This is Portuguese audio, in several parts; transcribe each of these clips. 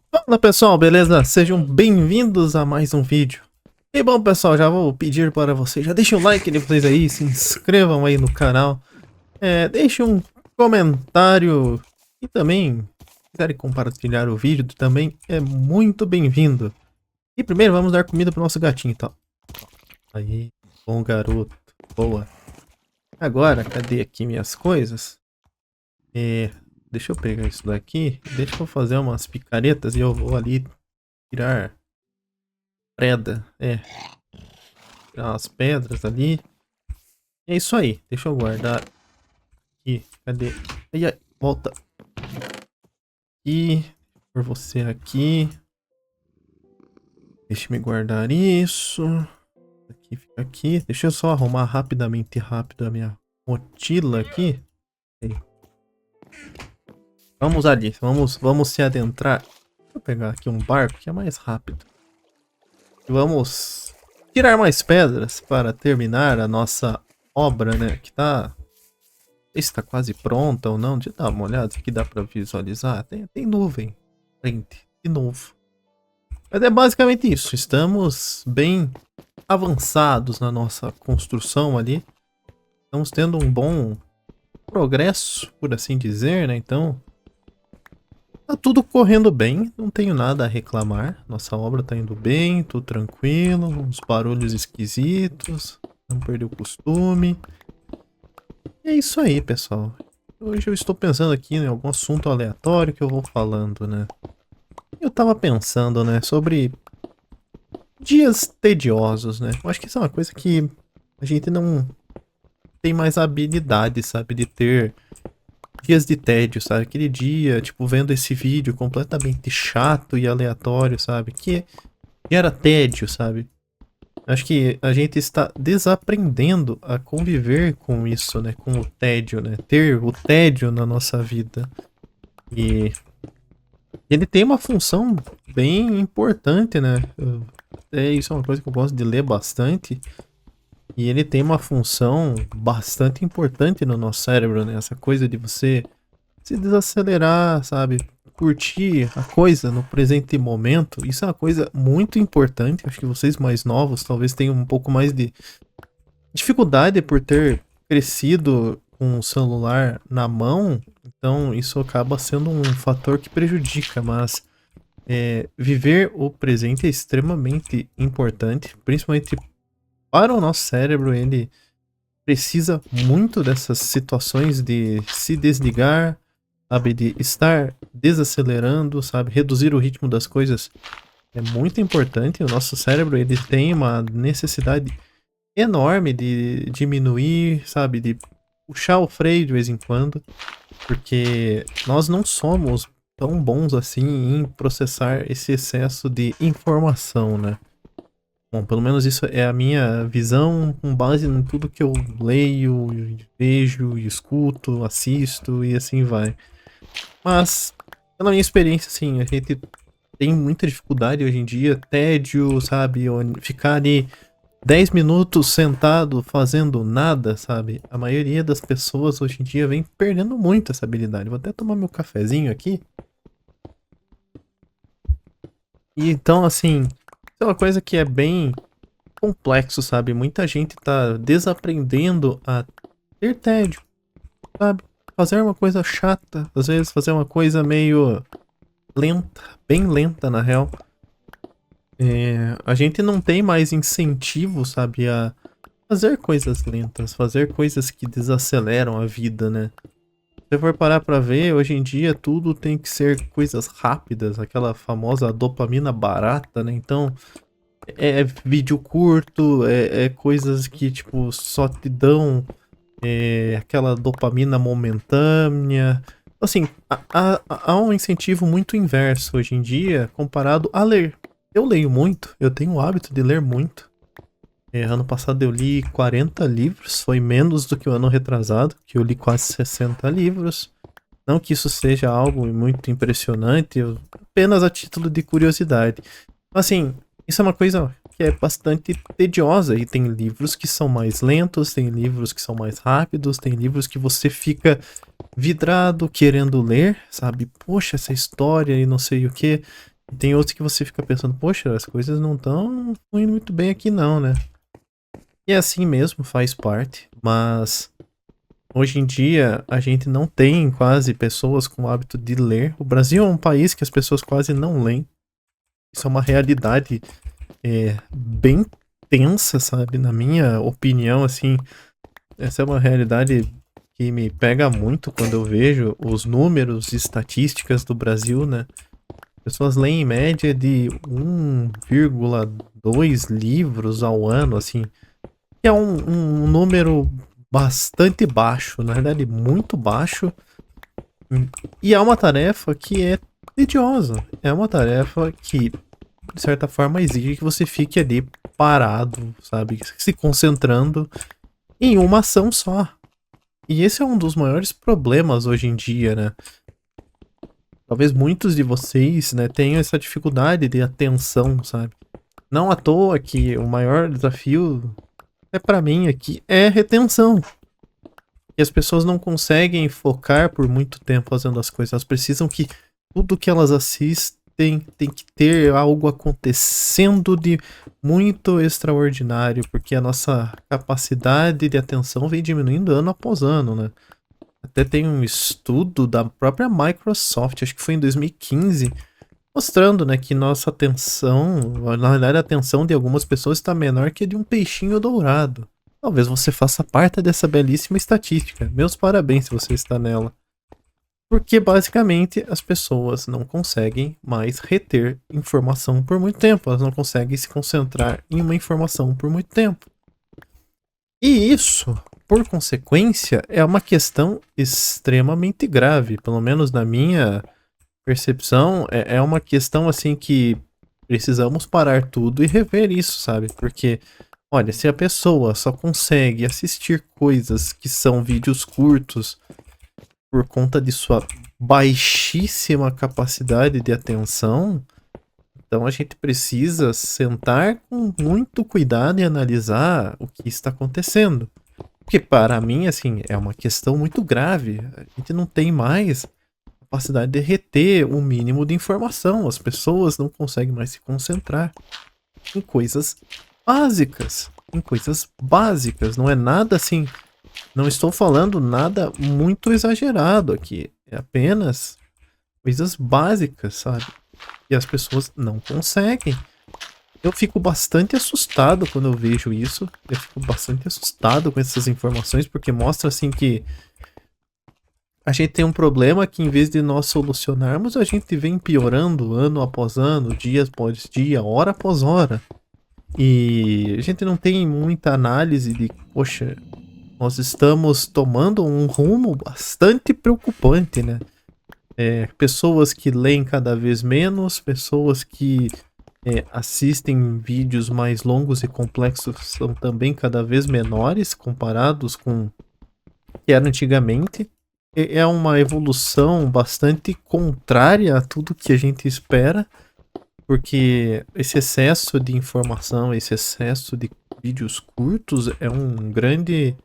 Fala pessoal, beleza? Sejam bem-vindos a mais um vídeo. E bom pessoal, já vou pedir para vocês, já deixem o like de vocês aí, se inscrevam aí no canal, deixem um comentário e também, se quiserem compartilhar o vídeo, também é muito bem-vindo. E primeiro vamos dar comida pro nosso gatinho, tá? Aí, bom garoto, boa. Agora, cadê aqui minhas coisas? Deixa eu pegar isso daqui, deixa eu fazer umas picaretas e eu vou ali tirar preda, tirar as pedras ali. É isso aí, deixa eu guardar aqui, cadê? Ai, ai, volta. E por você aqui. Deixa-me guardar isso. Aqui fica aqui. Deixa eu só arrumar rapidamente rápido a minha mochila aqui. Aí. Vamos ali, vamos se adentrar. Deixa eu pegar aqui um barco que é mais rápido. Vamos tirar mais pedras para terminar a nossa obra, né? Que tá. Está quase pronta ou não? Deixa eu dar uma olhada aqui, dá para visualizar. Tem nuvem frente de novo. Mas é basicamente isso. Estamos bem avançados na nossa construção ali. Estamos tendo um bom progresso, por assim dizer, né? Então, tá tudo correndo bem. Não tenho nada a reclamar. Nossa obra tá indo bem, tudo tranquilo. Uns barulhos esquisitos. Não perdeu o costume. E é isso aí, pessoal. Hoje eu estou pensando aqui em algum assunto aleatório que eu vou falando, né? Eu tava pensando, né, sobre dias tediosos, né? Eu acho que isso é uma coisa que a gente não tem mais habilidade, sabe, de ter dias de tédio, sabe? Aquele dia, tipo, vendo esse vídeo completamente chato e aleatório, sabe? Que era tédio, sabe? Acho que a gente está desaprendendo a conviver com isso, né? Com o tédio, né? Ter o tédio na nossa vida. E ele tem uma função bem importante, né? Isso é uma coisa que eu gosto de ler bastante. E ele tem uma função bastante importante no nosso cérebro, né? Essa coisa de você se desacelerar, sabe? Curtir a coisa no presente momento. Isso é uma coisa muito importante. Acho que vocês mais novos talvez tenham um pouco mais de dificuldade por ter crescido com o celular na mão. Então isso acaba sendo um fator que prejudica, mas viver o presente é extremamente importante, principalmente para o nosso cérebro. Ele precisa muito dessas situações de se desligar, sabe, de estar desacelerando, sabe, reduzir o ritmo das coisas é muito importante. O nosso cérebro ele tem uma necessidade enorme de diminuir, sabe, de puxar o freio de vez em quando, porque nós não somos tão bons assim em processar esse excesso de informação, né? Bom, pelo menos isso é a minha visão com base em tudo que eu leio, vejo, escuto, assisto e assim vai. Mas, pela minha experiência, assim, a gente tem muita dificuldade hoje em dia, tédio, sabe? Ficar ali 10 minutos sentado fazendo nada, sabe? A maioria das pessoas hoje em dia vem perdendo muito essa habilidade. Vou até tomar meu cafezinho aqui. E então, assim, é uma coisa que é bem complexo, sabe? Muita gente tá desaprendendo a ter tédio, sabe? Fazer uma coisa chata, às vezes fazer uma coisa meio lenta, bem lenta na real. A gente não tem mais incentivo, sabe, a fazer coisas lentas, fazer coisas que desaceleram a vida, né? Se você for parar pra ver, hoje em dia tudo tem que ser coisas rápidas, aquela famosa dopamina barata, né? Então, é vídeo curto, é coisas que, tipo, só te dão aquela dopamina momentânea. Assim, há um incentivo muito inverso hoje em dia comparado a ler. Eu leio muito, eu tenho o hábito de ler muito. Ano passado eu li 40 livros, foi menos do que o ano retrasado, que eu li quase 60 livros. Não que isso seja algo muito impressionante, apenas a título de curiosidade. Assim, isso é uma coisa que é bastante tediosa, e tem livros que são mais lentos, tem livros que são mais rápidos, tem livros que você fica vidrado querendo ler, sabe? Poxa, essa história e não sei o que. Tem outros que você fica pensando, poxa, as coisas não estão indo muito bem aqui não, né? E é assim mesmo, faz parte, mas hoje em dia a gente não tem quase pessoas com o hábito de ler. O Brasil é um país que as pessoas quase não leem. Isso é uma realidade bem tensa, sabe? Na minha opinião, assim, essa é uma realidade que me pega muito quando eu vejo os números e estatísticas do Brasil, né? Pessoas leem em média de 1,2 livros ao ano, assim, que é um número bastante baixo, na verdade, muito baixo. E é uma tarefa que é tediosa. É uma tarefa que, de certa forma, exige que você fique ali parado, sabe? Se concentrando em uma ação só. E esse é um dos maiores problemas hoje em dia, né? Talvez muitos de vocês, né, tenham essa dificuldade de atenção, sabe? Não à toa que o maior desafio pra mim aqui é retenção. E as pessoas não conseguem focar por muito tempo fazendo as coisas. Elas precisam que tudo que elas assistem tem que ter algo acontecendo de muito extraordinário, porque a nossa capacidade de atenção vem diminuindo ano após ano, né? Até tem um estudo da própria Microsoft, acho que foi em 2015, mostrando, né, que nossa atenção, na verdade a atenção de algumas pessoas está menor que a de um peixinho dourado. Talvez você faça parte dessa belíssima estatística. Meus parabéns se você está nela. Porque basicamente as pessoas não conseguem mais reter informação por muito tempo. Elas não conseguem se concentrar em uma informação por muito tempo. E isso, por consequência, é uma questão extremamente grave. Pelo menos na minha percepção, é uma questão assim que precisamos parar tudo e rever isso, sabe? Porque, olha, se a pessoa só consegue assistir coisas que são vídeos curtos por conta de sua baixíssima capacidade de atenção, então a gente precisa sentar com muito cuidado e analisar o que está acontecendo. Porque para mim, assim, é uma questão muito grave. A gente não tem mais capacidade de reter o mínimo de informação. As pessoas não conseguem mais se concentrar em coisas básicas. Em coisas básicas. Não é nada assim. Não estou falando nada muito exagerado aqui. É apenas coisas básicas, sabe? E as pessoas não conseguem. Eu fico bastante assustado quando eu vejo isso. Eu fico bastante assustado com essas informações, porque mostra assim que a gente tem um problema que, em vez de nós solucionarmos, a gente vem piorando ano após ano, dia após dia, hora após hora. E a gente não tem muita análise de, poxa, nós estamos tomando um rumo bastante preocupante, né? Pessoas que leem cada vez menos, pessoas que assistem vídeos mais longos e complexos são também cada vez menores comparados com o que era antigamente. É uma evolução bastante contrária a tudo que a gente espera, porque esse excesso de informação, esse excesso de vídeos curtos é um grande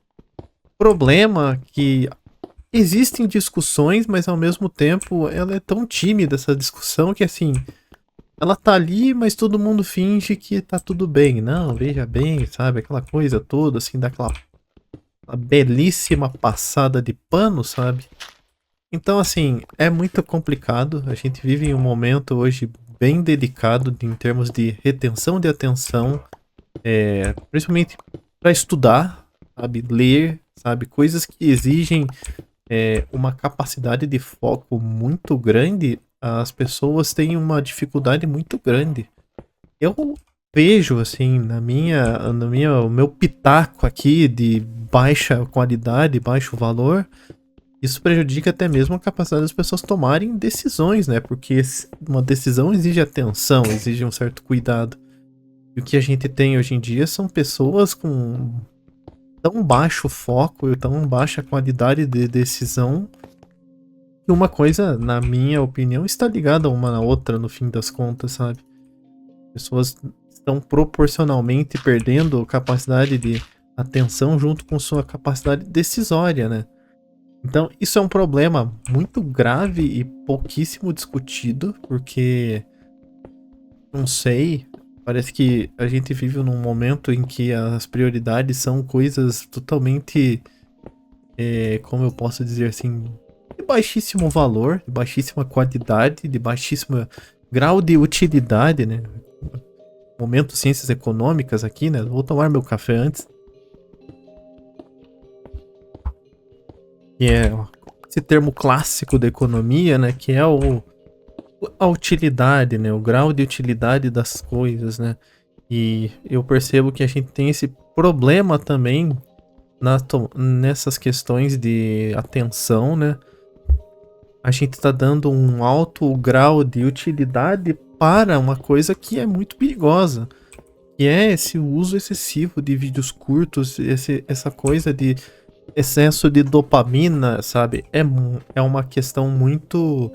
problema que existem discussões, mas ao mesmo tempo ela é tão tímida essa discussão que assim, ela tá ali, mas todo mundo finge que tá tudo bem. Não, veja bem, sabe? Aquela coisa toda, assim, daquela belíssima passada de pano, sabe? Então, assim, é muito complicado. A gente vive em um momento hoje bem delicado em termos de retenção de atenção, principalmente para estudar, sabe? Ler, sabe? Coisas que exigem uma capacidade de foco muito grande. As pessoas têm uma dificuldade muito grande. Eu vejo, assim, o meu pitaco aqui de baixa qualidade, baixo valor, isso prejudica até mesmo a capacidade das pessoas tomarem decisões, né? Porque uma decisão exige atenção, exige um certo cuidado. E o que a gente tem hoje em dia são pessoas com tão baixo foco e tão baixa qualidade de decisão que uma coisa, na minha opinião, está ligada uma na outra no fim das contas, sabe? Pessoas estão proporcionalmente perdendo capacidade de atenção junto com sua capacidade decisória, né? Então, isso é um problema muito grave e pouquíssimo discutido, porque Não sei. Parece que a gente vive num momento em que as prioridades são coisas totalmente, como eu posso dizer assim, de baixíssimo valor, de baixíssima qualidade, de baixíssimo grau de utilidade, né? Momento ciências econômicas aqui, né? Vou tomar meu café antes. Que é esse termo clássico da economia, né? Que é a utilidade, né? O grau de utilidade das coisas, né? E eu percebo que a gente tem esse problema também nessas questões de atenção, né? A gente tá dando um alto grau de utilidade para uma coisa que é muito perigosa, que é esse uso excessivo de vídeos curtos, essa coisa de excesso de dopamina, sabe? É uma questão muito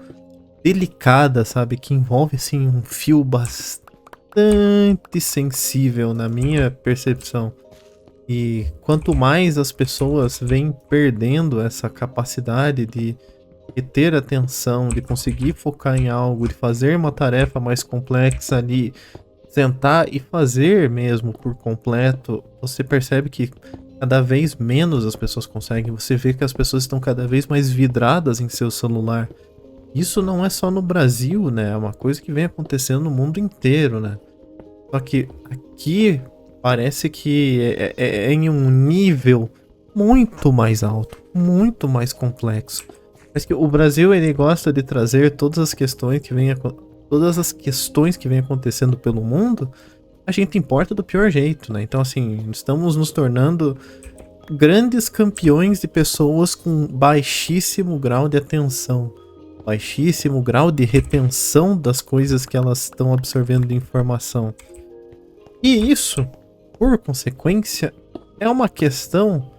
delicada, sabe? Que envolve, assim, um fio bastante sensível na minha percepção. E quanto mais as pessoas vêm perdendo essa capacidade de ter atenção, de conseguir focar em algo, de fazer uma tarefa mais complexa ali, sentar e fazer mesmo por completo, você percebe que cada vez menos as pessoas conseguem. Você vê que as pessoas estão cada vez mais vidradas em seu celular. Isso não é só no Brasil, né? É uma coisa que vem acontecendo no mundo inteiro, né? Só que aqui parece que é em um nível muito mais alto, muito mais complexo. Mas que o Brasil ele gosta de trazer todas as questões que vêm acontecendo pelo mundo, a gente importa do pior jeito, né? Então assim, estamos nos tornando grandes campeões de pessoas com baixíssimo grau de atenção, baixíssimo grau de retenção das coisas que elas estão absorvendo de informação. E isso, por consequência, é uma questão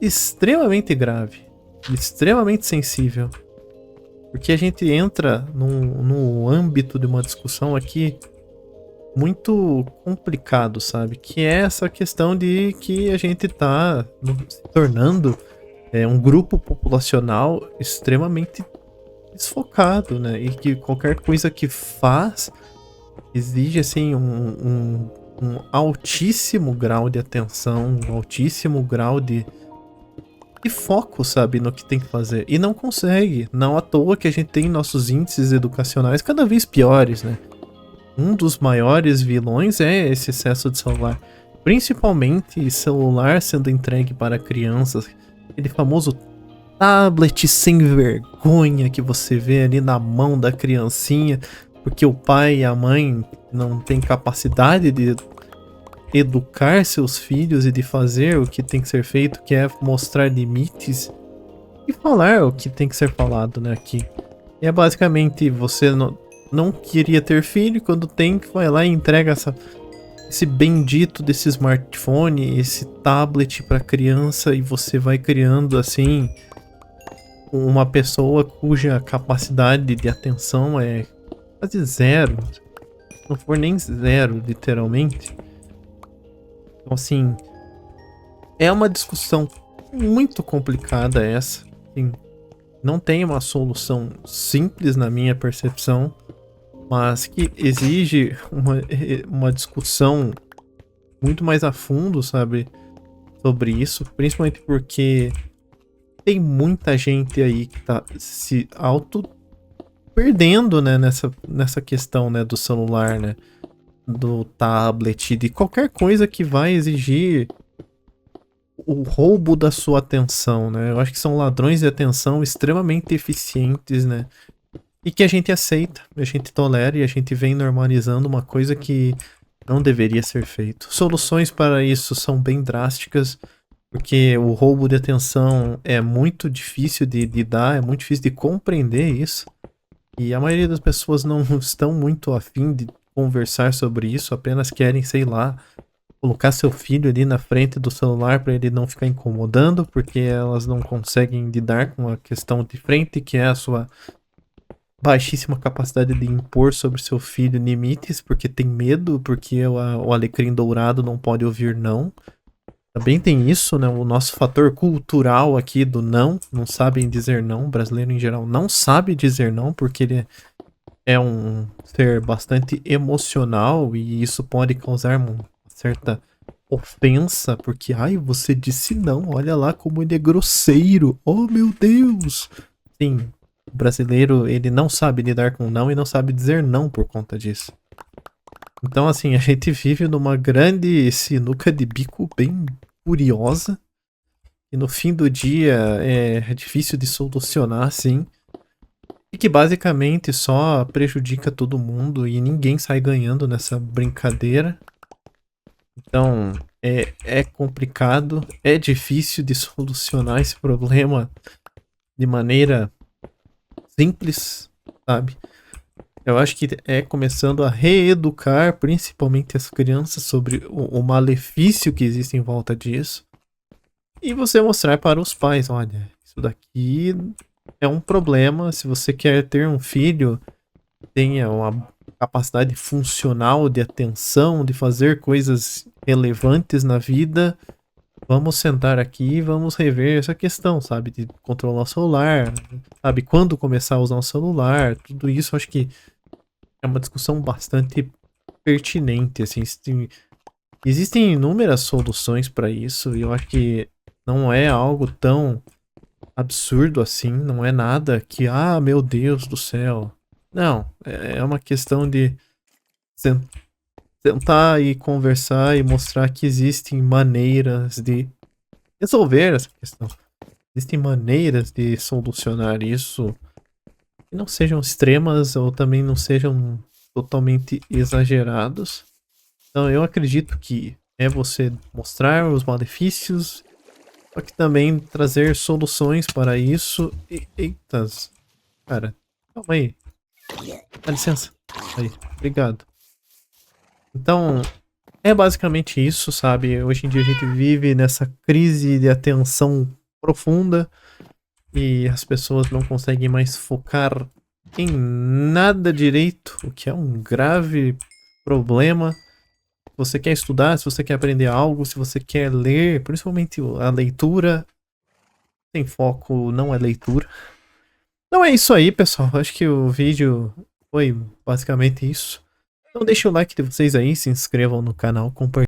extremamente grave, extremamente sensível, porque a gente entra no âmbito de uma discussão aqui muito complicado, sabe? Que é essa questão de que a gente tá se tornando um grupo populacional extremamente desfocado, né? E que qualquer coisa que faz exige, assim, um altíssimo grau de atenção, um altíssimo grau de foco, sabe, no que tem que fazer. E não consegue. Não à toa que a gente tem nossos índices educacionais cada vez piores, né? Um dos maiores vilões é esse excesso de celular. Principalmente celular sendo entregue para crianças. Aquele famoso tablet sem vergonha que você vê ali na mão da criancinha. Porque o pai e a mãe não têm capacidade de educar seus filhos e de fazer o que tem que ser feito, que é mostrar limites e falar o que tem que ser falado, né, aqui. E é basicamente você não queria ter filho, quando tem, vai lá e entrega esse bendito desse smartphone, esse tablet para criança, e você vai criando assim uma pessoa cuja capacidade de atenção é quase zero, se não for nem zero, literalmente. Então, assim, é uma discussão muito complicada essa. Assim, não tem uma solução simples na minha percepção, mas que exige uma discussão muito mais a fundo, sabe, sobre isso, principalmente porque tem muita gente aí que tá se auto perdendo, né, nessa questão, né, do celular, né, do tablet, de qualquer coisa que vai exigir o roubo da sua atenção, né? Eu acho que são ladrões de atenção extremamente eficientes, né? E que a gente aceita, a gente tolera e a gente vem normalizando uma coisa que não deveria ser feito. Soluções para isso são bem drásticas, porque o roubo de atenção é muito difícil de lidar, é muito difícil de compreender isso. E a maioria das pessoas não estão muito afim de conversar sobre isso, apenas querem, sei lá, colocar seu filho ali na frente do celular para ele não ficar incomodando, porque elas não conseguem lidar com a questão de frente, que é a sua baixíssima capacidade de impor sobre seu filho limites, porque tem medo, porque o alecrim dourado não pode ouvir não. Também tem isso, né? O nosso fator cultural aqui do não sabem dizer não. O brasileiro em geral não sabe dizer não, porque ele é um ser bastante emocional e isso pode causar uma certa ofensa, porque, ai, você disse não, olha lá como ele é grosseiro, oh meu Deus! Sim, o brasileiro, ele não sabe lidar com não e não sabe dizer não por conta disso. Então, assim, a gente vive numa grande sinuca de bico bem curiosa e no fim do dia é difícil de solucionar, sim. E que basicamente só prejudica todo mundo e ninguém sai ganhando nessa brincadeira. Então é complicado, é difícil de solucionar esse problema de maneira simples, sabe? Eu acho que é começando a reeducar principalmente as crianças sobre o malefício que existe em volta disso. E você mostrar para os pais, olha, isso daqui é um problema. Se você quer ter um filho, tenha uma capacidade funcional de atenção, de fazer coisas relevantes na vida, vamos sentar aqui e vamos rever essa questão, sabe? De controlar o celular, sabe? Quando começar a usar o celular, tudo isso acho que é uma discussão bastante pertinente, assim. Existem inúmeras soluções para isso e eu acho que não é algo tão absurdo assim, não é nada que, ah, meu Deus do céu. Não, é uma questão de sentar e conversar e mostrar que existem maneiras de resolver essa questão. Existem maneiras de solucionar isso que não sejam extremas ou também não sejam totalmente exagerados. Então eu acredito que é você mostrar os malefícios, só que também trazer soluções para isso. Eitas, cara, calma aí. Dá licença. Aí, obrigado. Então, é basicamente isso, sabe? Hoje em dia a gente vive nessa crise de atenção profunda e as pessoas não conseguem mais focar em nada direito, o que é um grave problema. Se você quer estudar, se você quer aprender algo, se você quer ler, principalmente a leitura, tem foco, não é leitura. Então é isso aí, pessoal. Acho que o vídeo foi basicamente isso. Então deixa o like de vocês aí, se inscrevam no canal, compartilhem.